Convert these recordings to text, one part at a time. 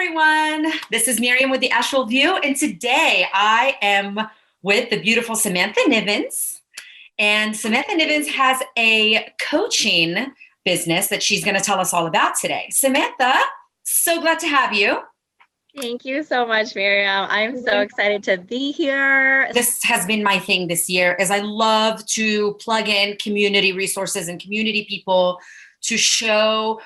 everyone. This is Myriam with the Asheville View, and today I am with the beautiful Samantha Nivens. And Samantha Nivens has a coaching business that she's going to tell us all about today. Samantha, so glad to have you. Thank you so much, Myriam. I'm so excited to be here. This has been my thing this year, as I love to plug in community resources and community people to show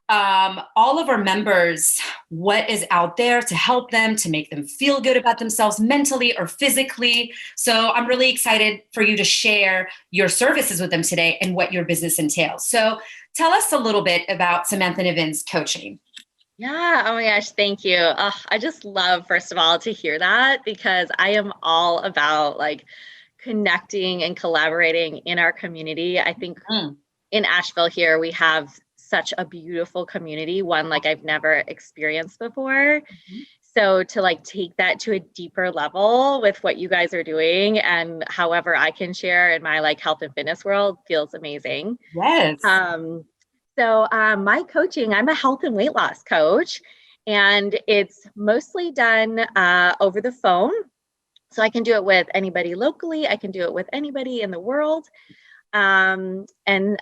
all of our members what is out there to help them, to make them feel good about themselves mentally or physically. So I'm really excited for you to share your services with them today and what your business entails. So tell us a little bit about Samantha Nivens Coaching. Yeah. Oh my gosh. Thank you. I just love, first of all, to hear that, because I am all about connecting and collaborating in our community. I think in Asheville here, we have such a beautiful community, one I've never experienced before. So to take that to a deeper level with what you guys are doing, and however I can share in my health and fitness world, feels amazing. Yes. So my coaching, I'm a health and weight loss coach, and it's mostly done over the phone. So I can do it with anybody locally. I can do it with anybody in the world. And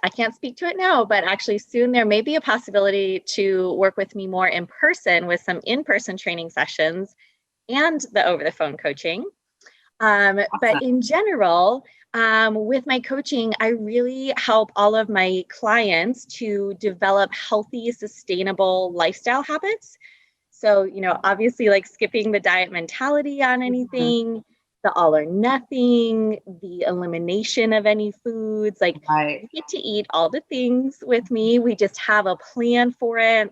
I can't speak to it now, but actually soon there may be a possibility to work with me more in person with some in-person training sessions and the over-the-phone coaching. Awesome. But in general, with my coaching, I really help all of my clients to develop healthy, sustainable lifestyle habits. So, obviously skipping the diet mentality on anything, the all or nothing, the elimination of any foods, you get to eat all the things with me. We just have a plan for it.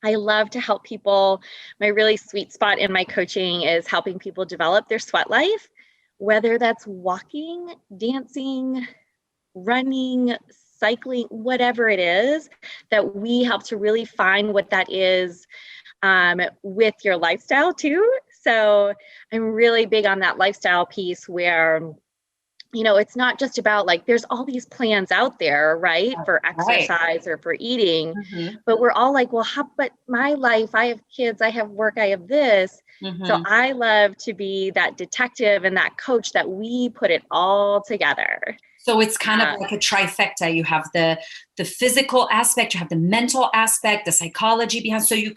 I love to help people. My really sweet spot in my coaching is helping people develop their sweat life, whether that's walking, dancing, running, cycling, whatever it is, that we help to really find what that is with your lifestyle too. So I'm really big on that lifestyle piece where, it's not just about there's all these plans out there, right? For exercise or for eating, but we're all but my life, I have kids, I have work, I have this. So I love to be that detective and that coach that we put it all together. So it's kind of like a trifecta. You have the physical aspect, you have the mental aspect, the psychology behind. So you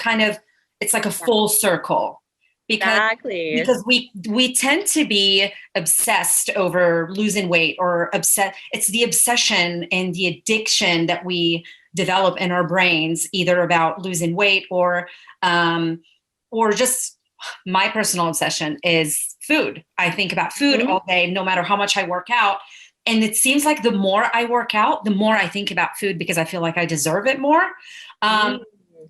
it's like a full circle. Because we tend to be obsessed over losing weight or it's the obsession and the addiction that we develop in our brains, either about losing weight or just my personal obsession is food. I think about food all day, no matter how much I work out. And it seems like the more I work out, the more I think about food because I feel like I deserve it more.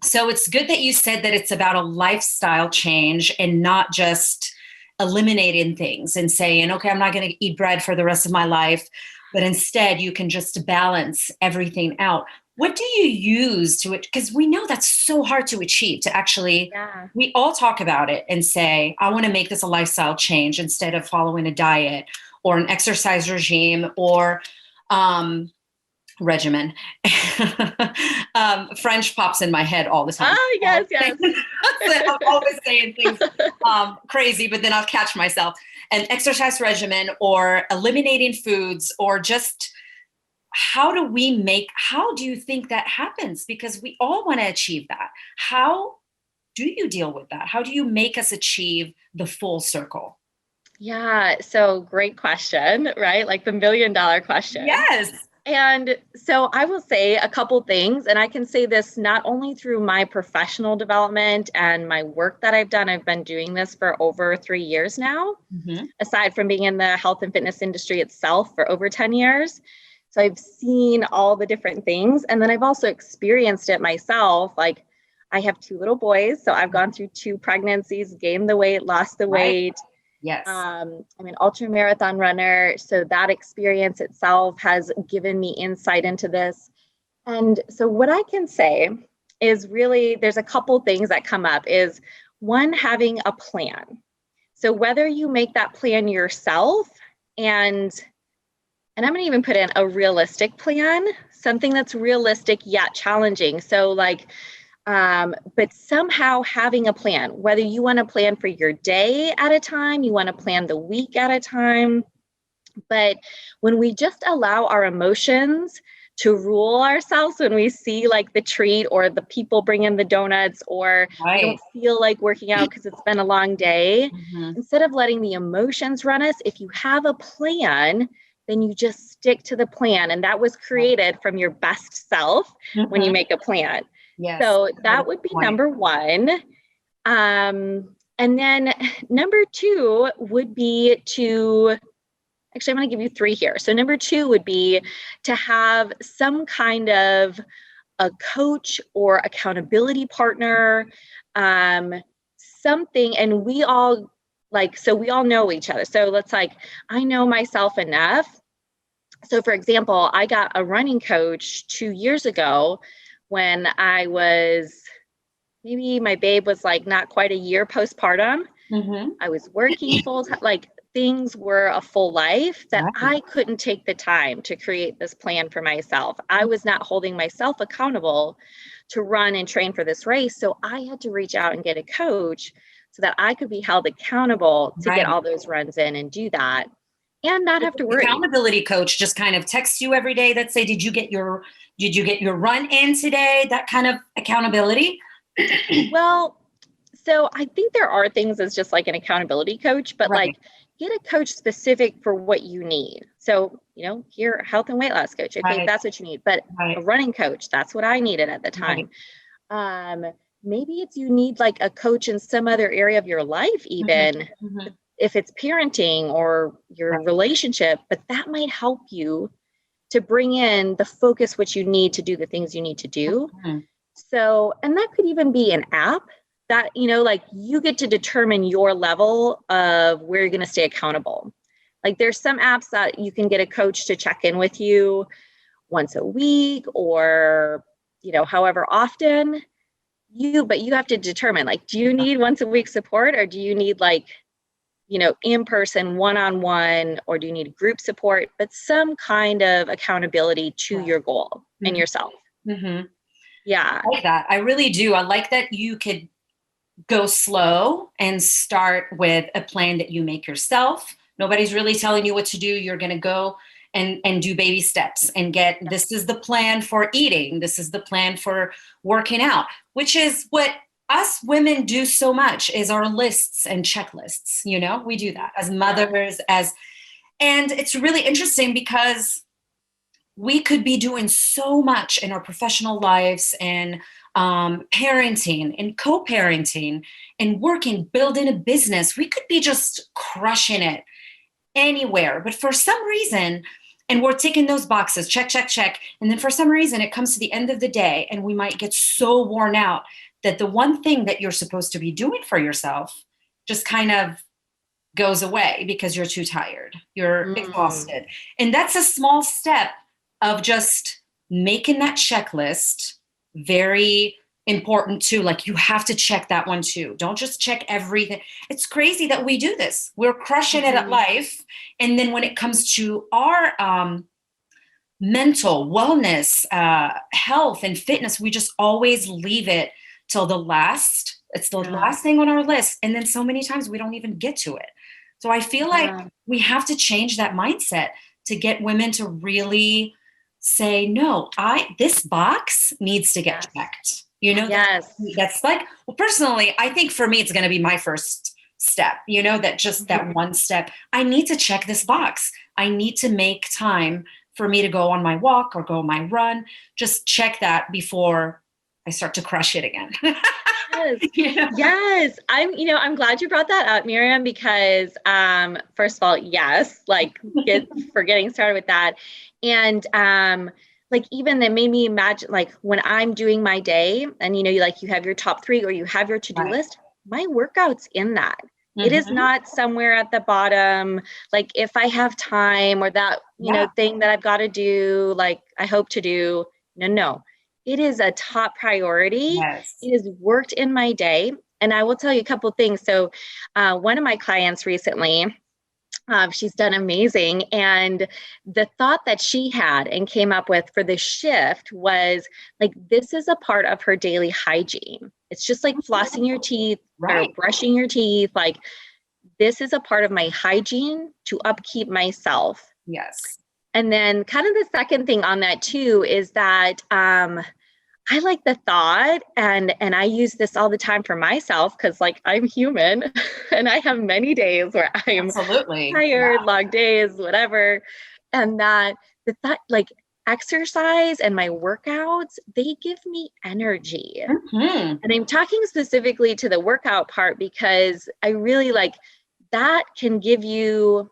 So it's good that you said that it's about a lifestyle change and not just eliminating things and saying, okay, I'm not going to eat bread for the rest of my life, but instead you can just balance everything out. What do you use to it? Because we know that's so hard to achieve, to actually, we all talk about it and say, I want to make this a lifestyle change instead of following a diet or an exercise regime or regimen. French pops in my head all the time. Oh, yes. I'm always saying things crazy, but then I'll catch myself. An exercise regimen or eliminating foods or just how do you think that happens? Because we all want to achieve that. How do you deal with that? How do you make us achieve the full circle? Yeah. So great question, right? The $1 million question. Yes. And so I will say a couple things, and I can say this not only through my professional development and my work that I've done. I've been doing this for over 3 years now, aside from being in the health and fitness industry itself for over 10 years. So I've seen all the different things. And then I've also experienced it myself. I have 2 little boys, so I've gone through 2 pregnancies, gained the weight, lost the weight. Yes. I'm an ultra marathon runner. So that experience itself has given me insight into this. And so what I can say is really, there's a couple things that come up is one, having a plan. So whether you make that plan yourself and I'm going to even put in a realistic plan, something that's realistic yet challenging. So But somehow having a plan, whether you want to plan for your day at a time, you want to plan the week at a time. But when we just allow our emotions to rule ourselves, when we see like the treat or the people bring in the donuts, or we don't feel like working out because it's been a long day, instead of letting the emotions run us, if you have a plan, then you just stick to the plan. And that was created from your best self when you make a plan. Yes. So that would be number one. And then number two would be to, actually, I'm going to give you three here. So number two would be to have some kind of a coach or accountability partner, something, and we all know each other. So let's I know myself enough. So for example, I got a running coach 2 years ago when I was, maybe my babe was not quite a year postpartum. I was working full time, things were a full life that I couldn't take the time to create this plan for myself. I was not holding myself accountable to run and train for this race. So I had to reach out and get a coach so that I could be held accountable to get all those runs in and do that and not have to worry. Accountability coach just kind of texts you every day that say, did you get your run in today? That kind of accountability? Well, so I think there are things as just like an accountability coach, but get a coach specific for what you need. So, you're a health and weight loss coach. Okay, that's what you need. But a running coach, that's what I needed at the time. Maybe it's you need a coach in some other area of your life, even if it's parenting or your relationship, but that might help you to bring in the focus which you need to do the things you need to do. So, and that could even be an app that, you get to determine your level of where you're going to stay accountable. There's some apps that you can get a coach to check in with you once a week or, however often but you have to determine, do you need once a week support, or do you need in-person one-on-one, or do you need group support, but some kind of accountability to your goal and yourself. Yeah. I like that. I really do. I like that you could go slow and start with a plan that you make yourself. Nobody's really telling you what to do. You're going to go and do baby steps and this is the plan for eating. This is the plan for working out, which is what us women do so much, is our lists and checklists. We do that as mothers, and it's really interesting because we could be doing so much in our professional lives and parenting and co-parenting and working, building a business. We could be just crushing it anywhere. But for some reason, and we're ticking those boxes, check, check, check. And then for some reason, it comes to the end of the day and we might get so worn out that the one thing that you're supposed to be doing for yourself just kind of goes away because you're too tired. You're exhausted. And that's a small step of just making that checklist very important too. You have to check that one too. Don't just check everything. It's crazy that we do this. We're crushing it at life. And then when it comes to our mental wellness, health and fitness, we just always leave it till the last. It's the last thing on our list. And then so many times we don't even get to it. So I feel like we have to change that mindset to get women to really say, no, this box needs to get checked. That's well, personally, I think for me, it's going to be my first step, that one step. I need to check this box. I need to make time for me to go on my walk or go on my run. Just check that before I start to crush it again. Yes. I'm glad you brought that up, Myriam, because first of all, yes, for getting started with that. And even that made me imagine, when I'm doing my day and, you have your top 3 or you have your to-do list, my workout's in that. It is not somewhere at the bottom. If I have time or that, thing that I've got to do, I hope to do, no. It is a top priority. Yes. It is worked in my day. And I will tell you a couple of things. So one of my clients recently, She's done amazing. And the thought that she had and came up with for the shift was like, this is a part of her daily hygiene. It's just like flossing your teeth or Right. brushing your teeth. Like, this is a part of my hygiene to upkeep myself. Yes. And then kind of the second thing on that too is that I like the thought, and I use this all the time for myself because like I'm human and I have many days where I am Absolutely. tired, long days, whatever. And that the thought, like exercise and my workouts, they give me energy. Mm-hmm. And I'm talking specifically to the workout part because I really like that can give you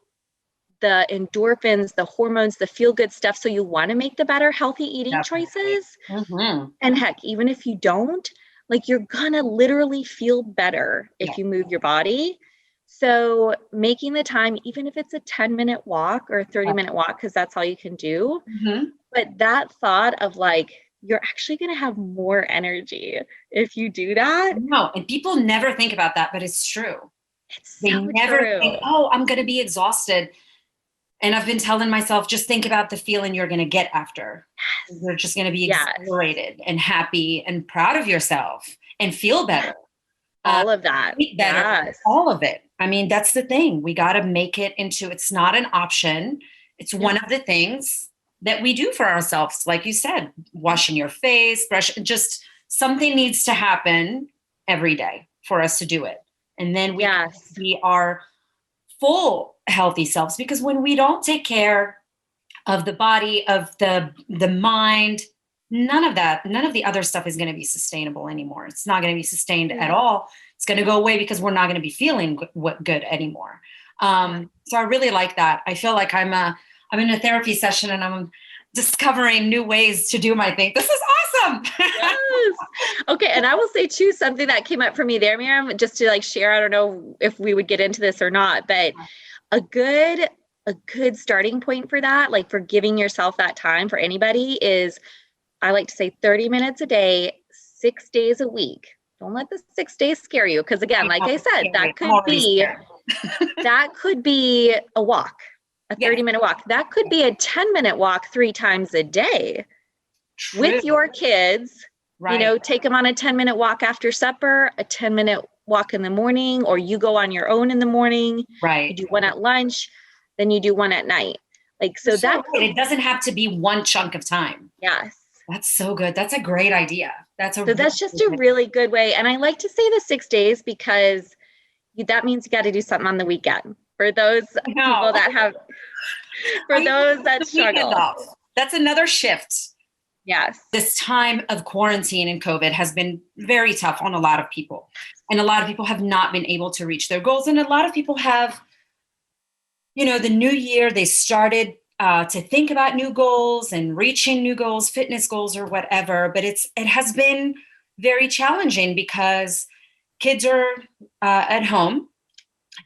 the endorphins, the hormones, the feel good stuff. So you want to make the better, healthy eating Definitely. choices. Mm-hmm. And heck, even if you don't, like you're gonna literally feel better Yeah. if you move your body. So making the time, even if it's a 10-minute walk or a 30-minute walk, because that's all you can do. Mm-hmm. But that thought of like, you're actually gonna have more energy if you do that. No, and people never think about that, but it's true. It's They so never think, true. oh, I'm going to be exhausted. And I've been telling myself, just think about the feeling you're going to get after. You're just going to be Yes. exhilarated and happy and proud of yourself and feel better. All of that. Eat better. Yes. All of it. I mean, that's the thing. We got to make it into, it's not an option. It's one of the things that we do for ourselves. Like you said, washing your face, brush, just something needs to happen every day for us to do it. And then we can be our full healthy selves, because when we don't take care of the body, of the mind, none of the other stuff is going to be sustainable anymore. It's not going to be sustained at all. It's going to go away because we're not going to be feeling good anymore. So I really like that. I feel like I'm in a therapy session and I'm discovering new ways to do my thing. This is awesome. Yes. Okay. And I will say too, something that came up for me there, Myriam, just to like share, I don't know if we would get into this or not, but a good starting point for that, like for giving yourself that time for anybody is, I like to say 30 minutes a day, 6 days a week. Don't let the 6 days scare you. Cause again, like I said, that could be a walk, a 30-minute walk. That could be a 10-minute walk 3 times a day. True. With your kids, right. You know, take them on a 10-minute walk after supper, a 10-minute walk in the morning, or you go on your own in the morning. Right. You do one at lunch, then you do one at night. Like, so that it doesn't have to be one chunk of time. Yes. That's so good. That's a great idea. That's just a really good way. And I like to say the 6 days because that means you got to do something on the weekend for those people that have, for those that struggle. That's another shift. Yes. This time of quarantine and COVID has been very tough on a lot of people. And a lot of people have not been able to reach their goals. And a lot of people have, you know, the new year, they started to think about new goals and reaching new goals, fitness goals or whatever. But it has been very challenging because kids are at home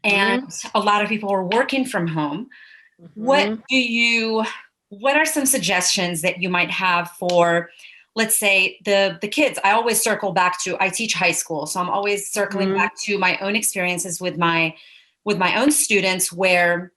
and a lot of people are working from home. What are some suggestions that you might have for, let's say, the kids? I always circle back to, I teach high school, so I'm always circling back to my own experiences with my own students, where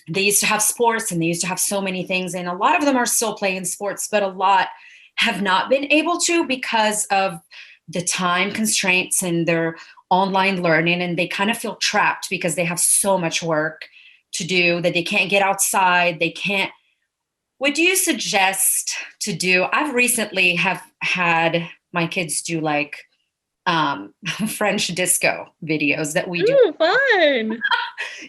they used to have sports and they used to have so many things, and a lot of them are still playing sports, but a lot have not been able to because of the time constraints and their online learning, and they kind of feel trapped because they have so much work to do that they can't get outside, they can't. What do you suggest to do? I've recently have had my kids do like French disco videos that we do. Fun.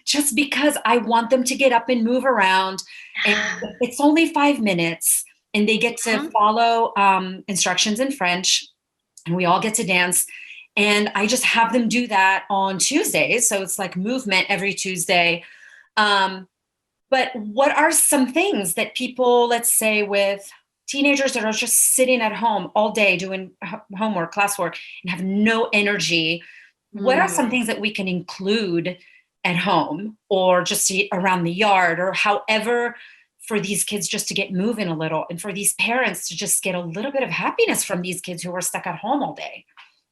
Just because I want them to get up and move around. And it's only 5 minutes and they get to follow instructions in French and we all get to dance. And I just have them do that on Tuesdays. So it's like movement every Tuesday. But what are some things that people, let's say with teenagers that are just sitting at home all day doing homework, classwork, and have no energy, what are some things that we can include at home or just around the yard or however for these kids just to get moving a little and for these parents to just get a little bit of happiness from these kids who are stuck at home all day?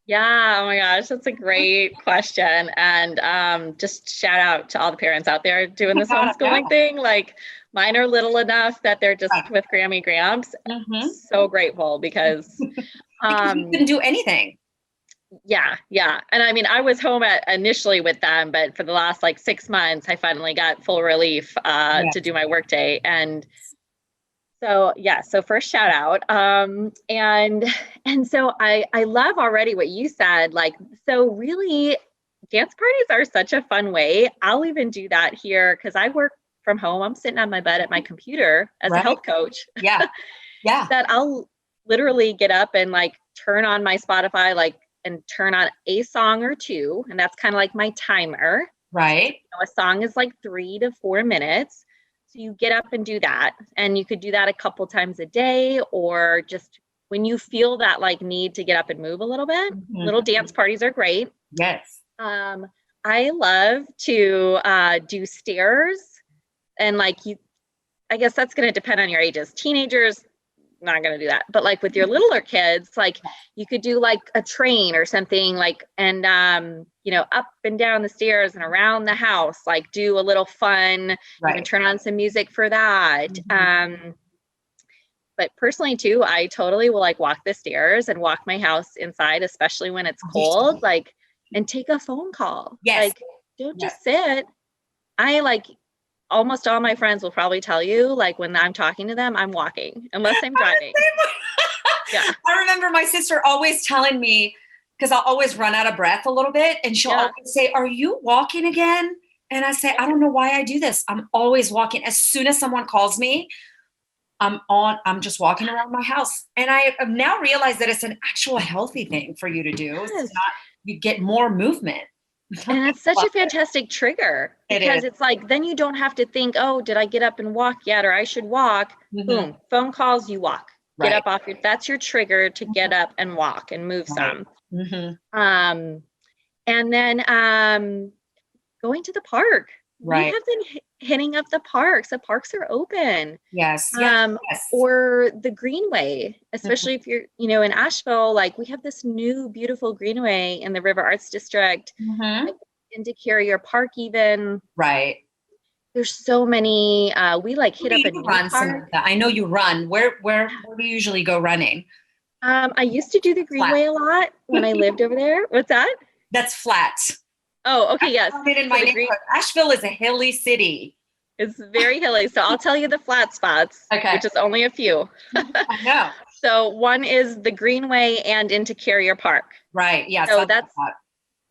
Yeah. Oh my gosh. That's a great question. And just shout out to all the parents out there doing this homeschooling thing. Like mine are little enough that they're just with Grammy Gramps. Mm-hmm. So grateful because because you couldn't do anything. Yeah. Yeah. And I mean, I was home initially with them, but for the last like 6 months, I finally got full relief to do my workday. And so, yeah, so first shout out. And so I love already what you said, like, so really dance parties are such a fun way. I'll even do that here because I work from home. I'm sitting on my bed at my computer as a health coach. Yeah. Yeah. That I'll literally get up and like turn on my Spotify, like, and turn on a song or two. And that's kind of like my timer. Right. A song is like 3 to 4 minutes. So you get up and do that. And you could do that a couple times a day, or just when you feel that like need to get up and move a little bit. Mm-hmm. Little dance parties are great. Yes. I love to do stairs, and like I guess that's going to depend on your ages. Teenagers, not going to do that. But like with your littler kids, like you could do like a train or something, like, and up and down the stairs and around the house, like do a little fun. You can turn on some music for that. Mm-hmm. But personally too, I totally will like walk the stairs and walk my house inside, especially when it's cold, like, and take a phone call. Yes. Like, don't just sit. I like, almost all my friends will probably tell you, like, when I'm talking to them, I'm walking, unless I'm driving. Yeah. I remember my sister always telling me, because I'll always run out of breath a little bit, and she'll always say, "Are you walking again?" And I say, "I don't know why I do this. I'm always walking. As soon as someone calls me, I'm just walking around my house." And I have now realized that it's an actual healthy thing for you to do. Yes. It's not, you get more movement. And it's such a fantastic trigger, because it's like, then you don't have to think, oh, did I get up and walk yet? Or I should walk. Mm-hmm. Boom, phone calls, you walk. Get up off that's your trigger to get up and walk and move some. Mm-hmm. And then going to the park. We have been hitting up the parks. The parks are open. Yes. Or the Greenway, especially if you're, in Asheville, like we have this new beautiful Greenway in the River Arts District, like into Carrier Park even. Right. There's so many, we like hit up a new run, park. Samantha? I know you run. Where do you usually go running? I used to do the Greenway a lot when I lived over there. What's that? That's flat. Oh, okay, yes. In my neighborhood. Asheville is a hilly city. It's very hilly. So I'll tell you the flat spots, which is only a few. I know. So one is the Greenway and into Carrier Park. Right, yeah. So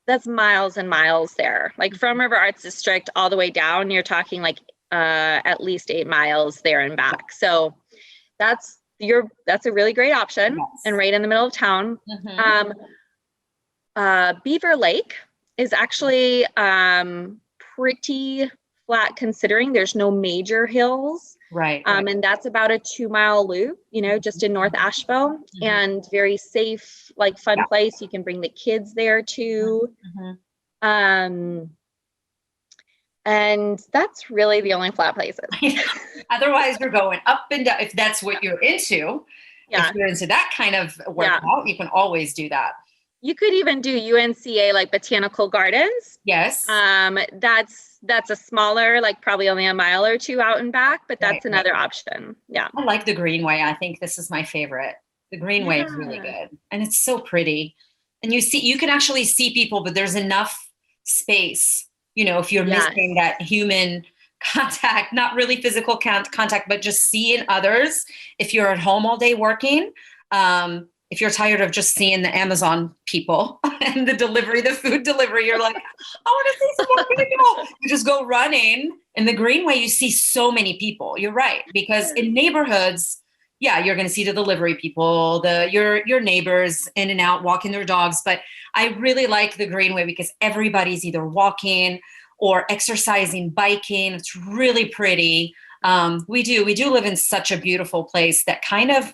that's miles and miles there. Like from River Arts District all the way down, you're talking like at least 8 miles there and back. So that's a really great option, and right in the middle of town. Beaver Lake is actually pretty flat, considering there's no major hills. Right. And that's about a 2-mile loop, just in North Asheville, and very safe, like fun place. You can bring the kids there too. And that's really the only flat places. Otherwise you're going up and down, if that's what you're into. If you're into that kind of workout, you can always do that. You could even do UNCA, like Botanical Gardens. Yes. That's a smaller, like probably only a mile or 2 out and back, but that's another option. Yeah. I like the Greenway. I think this is my favorite. The Greenway is really good, and it's so pretty. And you can actually see people, but there's enough space, if you're missing that human contact, not really physical contact, but just seeing others. If you're at home all day working, if you're tired of just seeing the Amazon people and the food delivery, you're like, I want to see some more people. You just go running. In the Greenway, you see so many people. You're right. Because in neighborhoods, you're going to see the delivery people, your neighbors in and out walking their dogs. But I really like the Greenway because everybody's either walking or exercising, biking. It's really pretty. We do live in such a beautiful place that kind of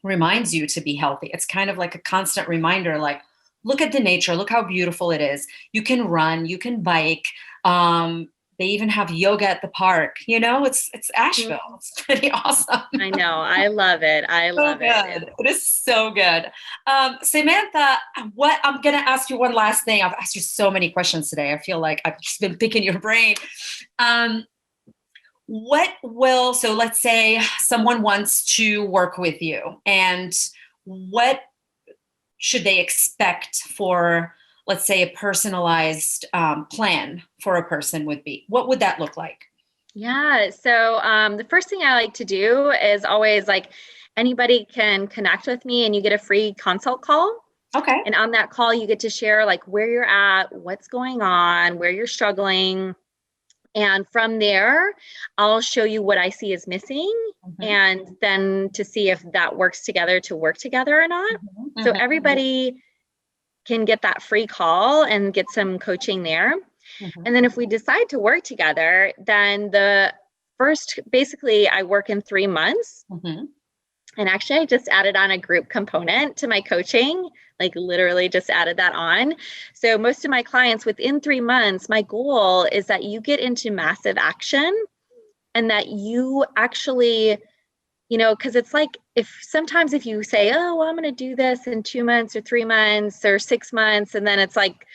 reminds you to be healthy. It's kind of like a constant reminder, like, look at the nature, look how beautiful it is. You can run, you can bike. They even have yoga at the park. It's Asheville. It's pretty awesome. I know. I love it. I love it. It is so good. Samantha, I'm going to ask you one last thing. I've asked you so many questions today. I feel like I've just been picking your brain. So let's say someone wants to work with you, and what should they expect for, let's say, a personalized plan for a person would be? What would that look like? Yeah. So the first thing I like to do is always like anybody can connect with me and you get a free consult call. Okay. And on that call, you get to share like where you're at, what's going on, where you're struggling. And from there, I'll show you what I see is missing and then to see if that works together to work together or not. So everybody can get that free call and get some coaching there. And then if we decide to work together, then basically I work in 3 months. And actually I just added on a group component to my coaching, like literally just added that on. So most of my clients within 3 months, my goal is that you get into massive action and that you actually, because it's like sometimes if you say, oh, well, I'm going to do this in 2 months or 3 months or 6 months, and then it's like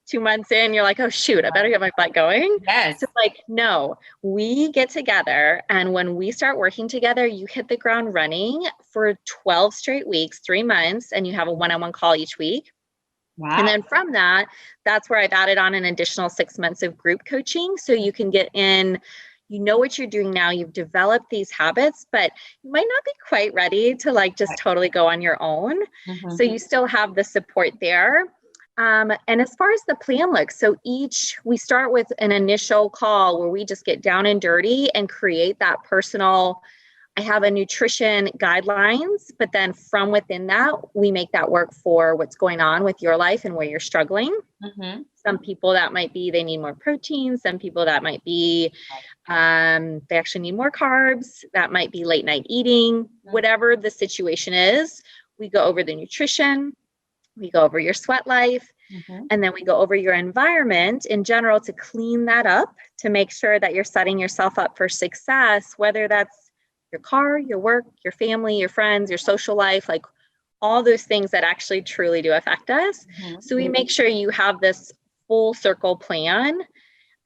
2 months in, you're like, oh, shoot, I better get my butt going. Yes. So like, no, we get together. And when we start working together, you hit the ground running for 12 straight weeks, 3 months, and you have a one-on-one call each week. Wow. And then from that's where I've added on an additional 6 months of group coaching. So you can get in, what you're doing now, you've developed these habits, but you might not be quite ready to like just totally go on your own. So you still have the support there. And as far as the plan looks, so we start with an initial call where we just get down and dirty and create that personal, I have a nutrition guidelines, but then from within that, we make that work for what's going on with your life and where you're struggling. Some people that might be, they need more protein. Some people that might be, they actually need more carbs. That might be late night eating, whatever the situation is. We go over the nutrition. We go over your sweat life, and then we go over your environment in general to clean that up, to make sure that you're setting yourself up for success, whether that's your car, your work, your family, your friends, your social life, like all those things that actually truly do affect us. So we make sure you have this full circle plan.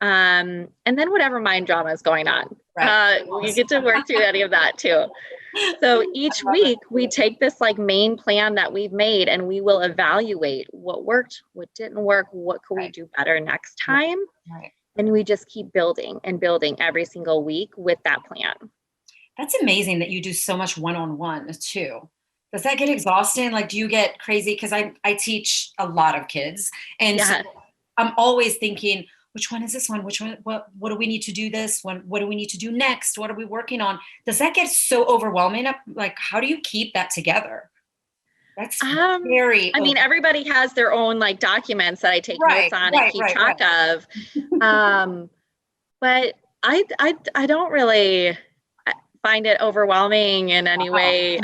And then whatever mind drama is going on, you get to work through any of that too. So each week we take this like main plan that we've made and we will evaluate what worked, what didn't work, what could we do better next time. And we just keep building and building every single week with that plan. That's amazing that you do so much one-on-one too. Does that get exhausting? Like, do you get crazy? Because I teach a lot of kids, and so I'm always thinking, which one is this one? Which one? What do we need to do this one? What do we need to do next? What are we working on? Does that get so overwhelming? Like, how do you keep that together? That's very. I mean, everybody has their own like documents that I take notes on and keep track of. But I don't really find it overwhelming in any way.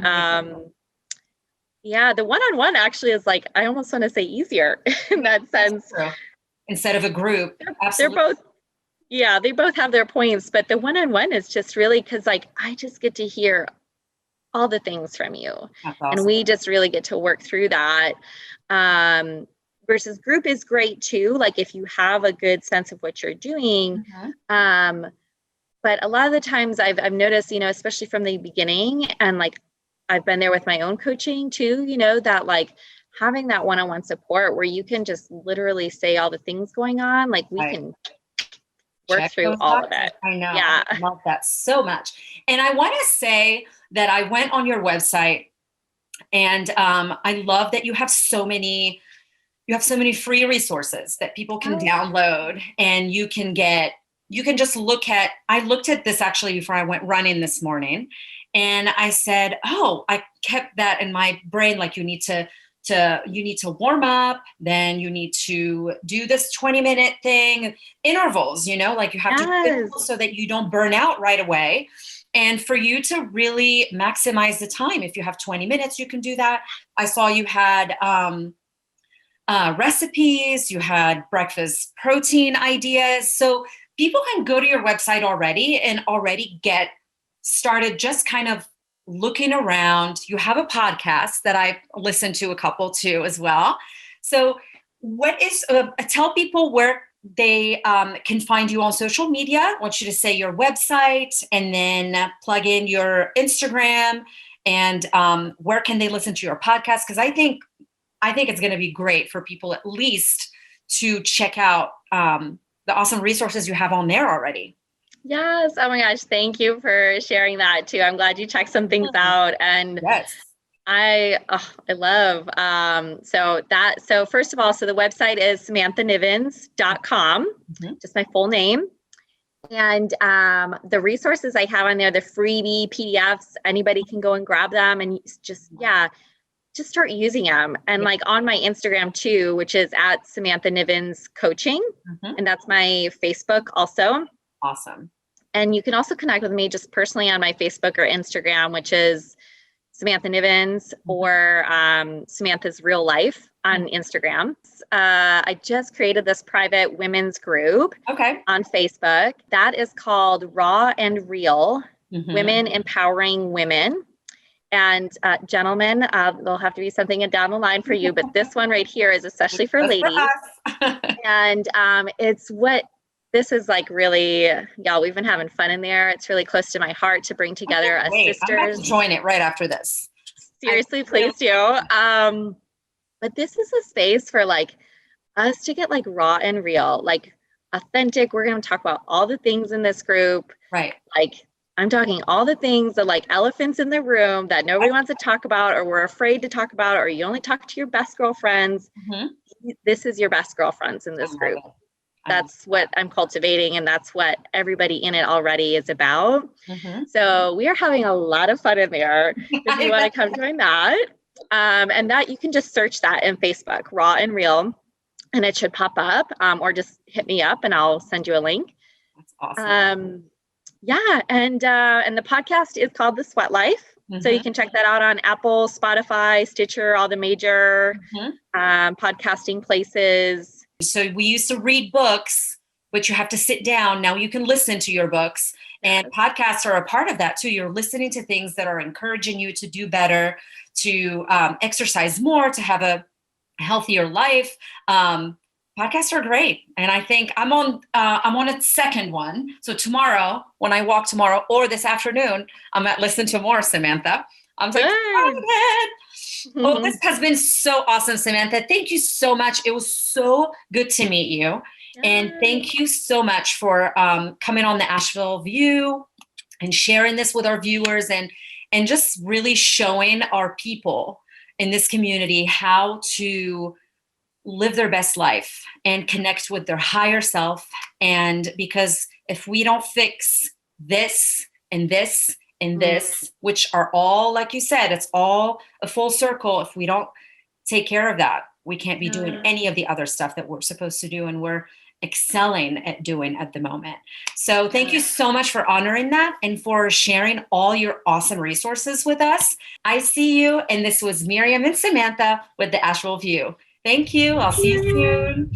Yeah, the one-on-one actually is like, I almost want to say easier in that sense. Instead of a group. They're both, they both have their points, but the one-on-one is just really because like, I just get to hear all the things from you. That's awesome. And we just really get to work through that. Versus group is great too. Like if you have a good sense of what you're doing. But a lot of the times I've noticed, especially from the beginning, and like, I've been there with my own coaching too, that like, having that one-on-one support where you can just literally say all the things going on, like we can work through all of it. I know. Yeah. I love that so much. And I want to say that I went on your website, and I love that you have so many free resources that people can download, and you can just I looked at this actually before I went running this morning, and I said, oh, I kept that in my brain. Like you need to warm up, then you need to do this 20-minute thing, intervals, like you have to so that you don't burn out right away. And for you to really maximize the time, if you have 20 minutes, you can do that. I saw you had recipes, you had breakfast protein ideas. So people can go to your website already and already get started just kind of looking around. You have a podcast that I listened to a couple too as well. So what is, tell people where they can find you on social media. I want you to say your website and then plug in your Instagram and where can they listen to your podcast? Because I think it's going to be great for people at least to check out the awesome resources you have on there already. Yes. Oh my gosh. Thank you for sharing that too. I'm glad you checked some things out. And yes. I love, so first of all, so the website is samanthanivens.com, just my full name. And the resources I have on there, the freebie PDFs, anybody can go and grab them and just start using them. And like on my Instagram too, which is at Samantha Nivens Coaching. And that's my Facebook also. Awesome. And you can also connect with me just personally on my Facebook or Instagram, which is Samantha Nivens or Samantha's Real Life on Instagram. I just created this private women's group on Facebook that is called Raw and Real, Women Empowering Women. And gentlemen, there'll have to be something down the line for you, but this one right here is especially for ladies. And this is like really, y'all, we've been having fun in there. It's really close to my heart to bring together as sisters. I'm about to join it right after this. Seriously, please do. But this is a space for like us to get like raw and real, like authentic. We're going to talk about all the things in this group. Right. Like I'm talking all the things that like elephants in the room that nobody wants to talk about or we're afraid to talk about, or you only talk to your best girlfriends. This is your best girlfriends in this group. That's what I'm cultivating, and that's what everybody in it already is about. So we are having a lot of fun in there. If you want to come join that, and that you can just search that in Facebook, Raw and Real, and it should pop up, or just hit me up and I'll send you a link. That's awesome. And the podcast is called The Sweat Life. So you can check that out on Apple, Spotify, Stitcher, all the major podcasting places. So we used to read books, but you have to sit down. Now you can listen to your books, and podcasts are a part of that too. You're listening to things that are encouraging you to do better, to exercise more, to have a healthier life. Podcasts are great. And I think I'm on a second one. So tomorrow, when I walk tomorrow or this afternoon, I'm at listen to more, Samantha. I'm like, well, this has been so awesome, Samantha. Thank you so much. It was so good to meet you. And thank you so much for coming on the Asheville View and sharing this with our viewers and just really showing our people in this community how to live their best life and connect with their higher self. And because if we don't fix this and this and this, which are all, like you said, it's all a full circle. If we don't take care of that, we can't be doing any of the other stuff that we're supposed to do and we're excelling at doing at the moment. So thank you so much for honoring that and for sharing all your awesome resources with us. I see you. And this was Myriam and Samantha with the Asheville View. Thank you. I'll see you soon.